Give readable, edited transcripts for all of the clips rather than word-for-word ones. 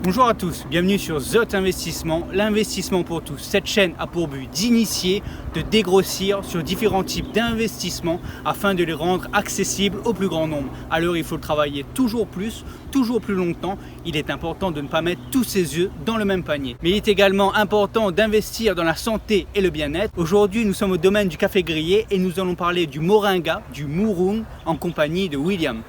Bonjour à tous, bienvenue sur Zot Investissement, l'investissement pour tous. Cette chaîne a pour but d'initier, de dégrossir sur différents types d'investissements afin de les rendre accessibles au plus grand nombre. Alors il faut travailler toujours plus longtemps. Il est important de ne pas mettre tous ses œufs dans le même panier. Mais il est également important d'investir dans la santé et le bien-être. Aujourd'hui, nous sommes au domaine du café grillé et nous allons parler du moringa, du mouroung, en compagnie de William.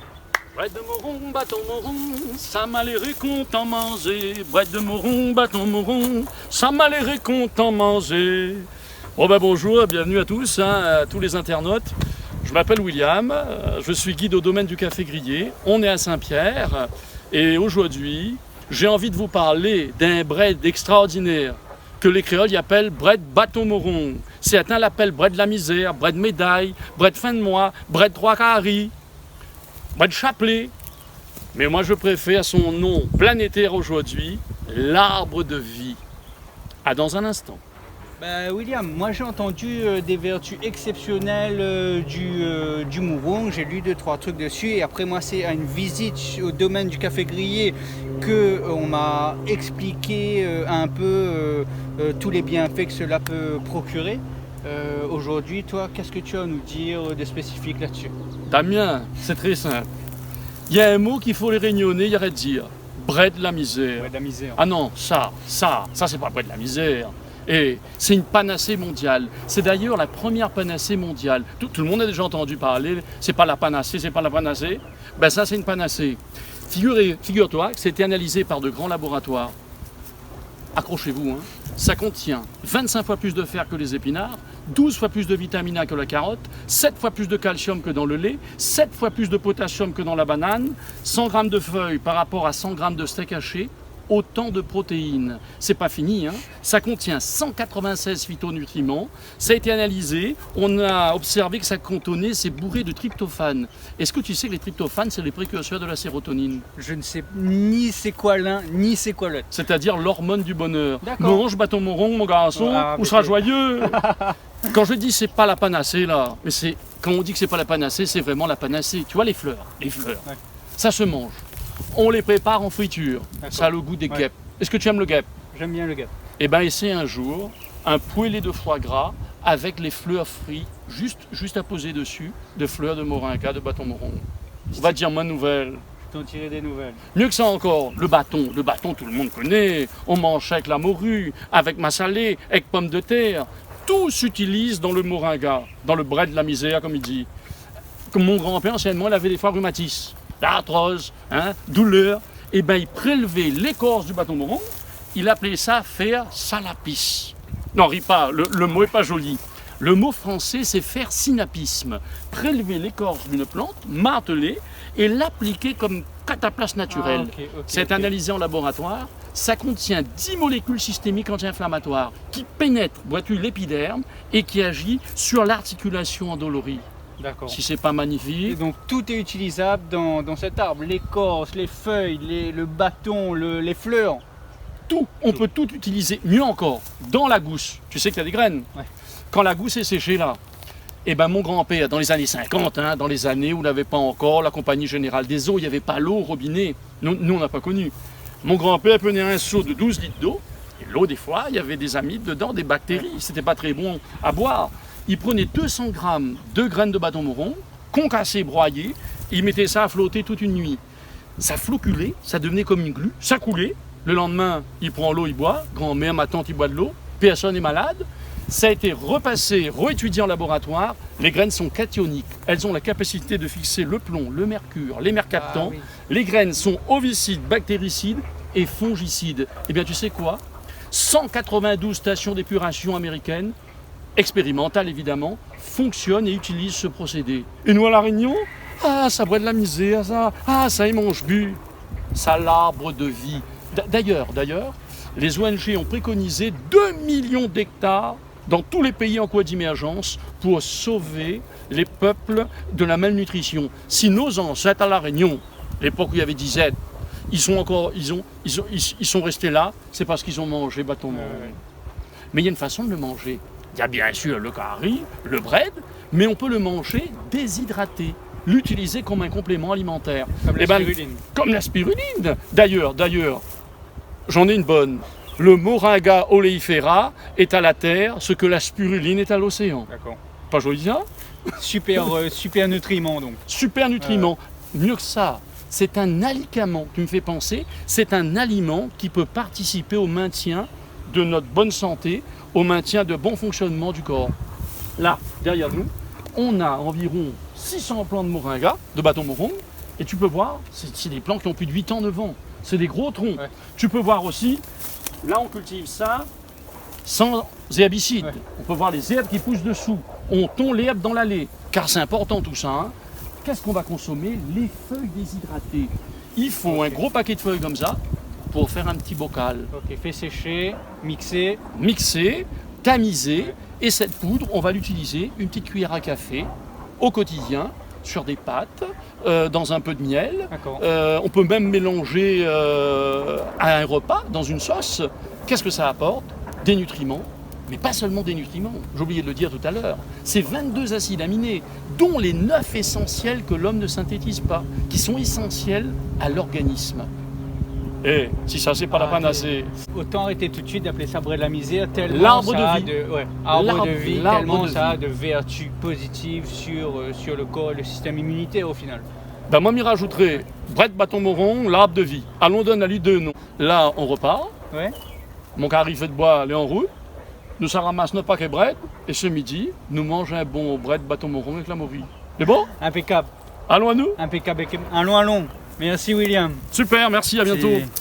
Brette de moron, bâton moron, ça m'a l'air content manger. Brette de moron, bâton moron, ça m'a l'air content manger. Bonjour, bienvenue à tous, à tous les internautes. Je m'appelle William, je suis guide au domaine du café grillé. On est à Saint-Pierre et aujourd'hui, j'ai envie de vous parler d'un bread extraordinaire que les créoles y appellent bread bâton moron. Certains l'appellent bread de la misère, bread médaille, bread fin de mois, bread trois caries. Bread chapelet, mais moi je préfère son nom planétaire aujourd'hui, l'arbre de vie. À dans un instant. William, moi j'ai entendu des vertus exceptionnelles du mouroung, j'ai lu 2-3 trucs dessus et après moi c'est à une visite au domaine du café grillé qu'on m'a expliqué un peu tous les bienfaits que cela peut procurer. Aujourd'hui, toi, qu'est-ce que tu as à nous dire de spécifique là-dessus? Damien, c'est très simple. Il y a un mot qu'il faut les réunionner, il y aurait de dire bread de la misère. Ouais, de la misère. Ah non, ça c'est pas bread de la misère. Et c'est une panacée mondiale. C'est d'ailleurs la première panacée mondiale. Tout le monde a déjà entendu parler, c'est pas la panacée. Ben ça c'est une panacée. Figure-toi que c'était analysé par de grands laboratoires. Accrochez-vous, hein. Ça contient 25 fois plus de fer que les épinards, 12 fois plus de vitamine A que la carotte, 7 fois plus de calcium que dans le lait, 7 fois plus de potassium que dans la banane, 100 grammes de feuilles par rapport à 100 grammes de steak haché, autant de protéines. C'est pas fini, hein. Ça contient 196 phytonutriments, ça a été analysé, on a observé que ça contenait, c'est bourré de tryptophane. Est-ce que tu sais que les tryptophanes, c'est les précurseurs de la sérotonine? Je ne sais ni c'est quoi l'un, ni c'est quoi l'autre. C'est-à-dire l'hormone du bonheur. D'accord. Mange bâton moron, mon garçon, ou sera joyeux. Quand je dis c'est pas la panacée là, mais c'est quand on dit que c'est pas la panacée, c'est vraiment la panacée. Tu vois les fleurs, Ouais. ça se mange. On les prépare en friture. Ça a le goût des guêpes. Est-ce que tu aimes le guêpe? J'aime bien le gars. Eh bien, essaie un jour un poêlé de foie gras avec les fleurs frites, juste à poser dessus, de fleurs de moringa, de bâton moron. On va te dire bonne nouvelle. Je t'en tirer des nouvelles. Mieux que ça encore, le bâton tout le monde connaît. On mange avec la morue, avec massalé, avec pommes de terre. Tout s'utilise dans le moringa, dans le bread de la misère, comme il dit. Comme mon grand-père, anciennement, il avait des foies rhumatismes, l'arthrose, douleur. Et bien, il prélevait l'écorce du bâton moron, il appelait ça faire salapis. Non, ris pas, le mot n'est pas joli. Le mot français, c'est faire synapisme. Prélever l'écorce d'une plante, marteler et l'appliquer comme cataplasme naturel. C'est analysé en laboratoire. Ça contient 10 molécules systémiques anti-inflammatoires qui pénètrent, vois-tu, l'épiderme et qui agit sur l'articulation endolorie. D'accord. Si c'est pas magnifique. Et donc tout est utilisable dans cet arbre, l'écorce, les feuilles, le bâton, les fleurs. Tout, on peut tout utiliser. Mieux encore, dans la gousse. Tu sais qu'il y a des graines. Ouais. Quand la gousse est séchée là, eh ben mon grand-père, dans les années 50, dans les années où on n'avait pas encore la Compagnie Générale des Eaux, il n'y avait pas l'eau au robinet. Nous on n'a pas connu. Mon grand-père prenait un seau de 12 litres d'eau. Et l'eau, des fois, il y avait des amides dedans, des bactéries. C'était pas très bon à boire. Il prenait 200 grammes de graines de bâton moron, concassées, broyées. Il mettait ça à flotter toute une nuit. Ça floculait, ça devenait comme une glu, ça coulait. Le lendemain, il prend l'eau, il boit. Grand-mère, ma tante, il boit de l'eau. Personne n'est malade. Ça a été repassé, réétudié en laboratoire. Les graines sont cationiques. Elles ont la capacité de fixer le plomb, le mercure, les mercaptans. Les graines sont ovicides, bactéricides et fongicides. Eh bien, tu sais quoi? 192 stations d'épuration américaines, expérimentales évidemment, fonctionnent et utilisent ce procédé. Et nous à La Réunion, ça boit de la misère, ça y mange bu. Ça l'arbre de vie. D'ailleurs, les ONG ont préconisé 2 millions d'hectares dans tous les pays en voie d'émergence pour sauver les peuples de la malnutrition. Si nos ancêtres à La Réunion, l'époque où il y avait 10 aides, ils sont restés là, c'est parce qu'ils ont mangé bâton moron. Mais il y a une façon de le manger. Il y a bien sûr le curry, le bread, mais on peut le manger déshydraté, l'utiliser comme un complément alimentaire. Comme la spiruline. Comme la spiruline. D'ailleurs, j'en ai une bonne. Le Moringa oleifera est à la terre ce que la spiruline est à l'océan. D'accord. Pas joli ça? Super nutriments donc. Super nutriments. Mieux que ça, c'est un alicament, tu me fais penser, c'est un aliment qui peut participer au maintien de notre bonne santé, au maintien de bon fonctionnement du corps. Là, derrière nous, on a environ 600 plants de moringa, de bâton morong, et tu peux voir, c'est des plants qui ont plus de 8 ans, 9 ans. C'est des gros troncs. Ouais. Tu peux voir aussi, là on cultive ça sans herbicides. Ouais. On peut voir les herbes qui poussent dessous. On tond l'herbe dans l'allée, car c'est important tout ça. Hein. Qu'est-ce qu'on va consommer? Les feuilles déshydratées. Il faut un gros paquet de feuilles comme ça pour faire un petit bocal. Ok, fait sécher, mixer. Mixé, tamisé, et cette poudre, on va l'utiliser une petite cuillère à café au quotidien sur des pâtes, dans un peu de miel. D'accord. On peut même mélanger à un repas, dans une sauce. Qu'est-ce que ça apporte? Des nutriments, mais pas seulement des nutriments. J'ai oublié de le dire tout à l'heure. C'est 22 acides aminés, dont les 9 essentiels que l'homme ne synthétise pas, qui sont essentiels à l'organisme. Et si ça, c'est pas la panacée. Autant arrêter tout de suite d'appeler ça bread de la misère, tellement L'arbre ça a de vie. arbre de vie, L'arbre tellement de ça a vie. de vertus positives sur le corps et le système immunitaire au final. Ben moi, m'y rajouterai bread bâton moron, l'arbre de vie. Allons donner à lui deux noms. Là, on repart. Ouais. Mon carré de bois, elle est en route. Nous, ça ramasse notre paquet bread. Et ce midi, nous mangeons un bon bread bâton moron avec la morue. C'est bon? Impeccable, Allons à nous. impeccable. Allons. Merci William. Super, merci, à bientôt. C'est-